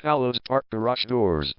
Palos Park garage doors.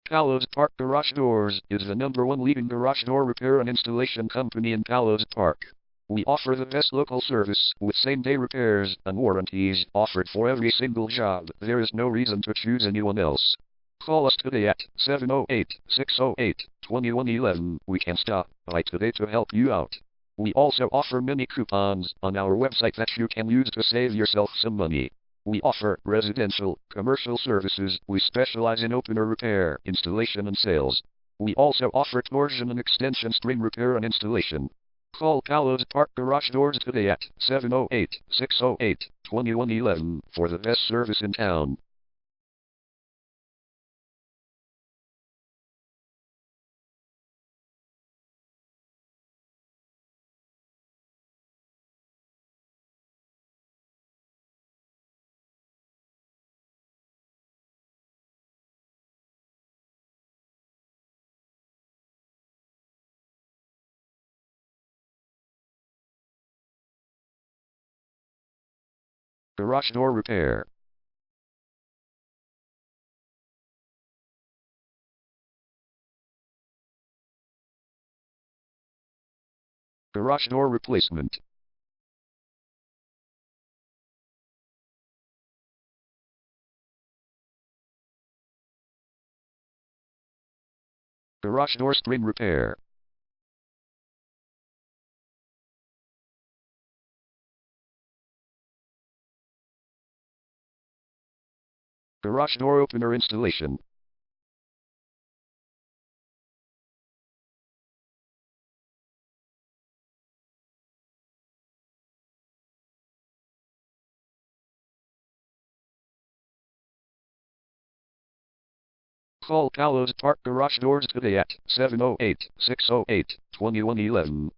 Palos Park Garage Doors is the #1 leading garage door repair and installation company in Palos Park. We offer the best local service with same-day repairs and warranties offered for every single job. There is no reason to choose anyone else. Call us today at 708-608-2111. We can stop by today to help you out. We also offer many coupons on our website that you can use to save yourself some money. We offer residential, commercial services. We specialize in opener repair, installation and sales. We also offer torsion and extension string repair and installation. Call Palos Park Garage Doors today at 708-608-2111 for the best service in town. Garage door repair. Garage door replacement. Garage door spring repair. Garage door opener installation. Call Palos Park Garage Doors today at 708-608-2111.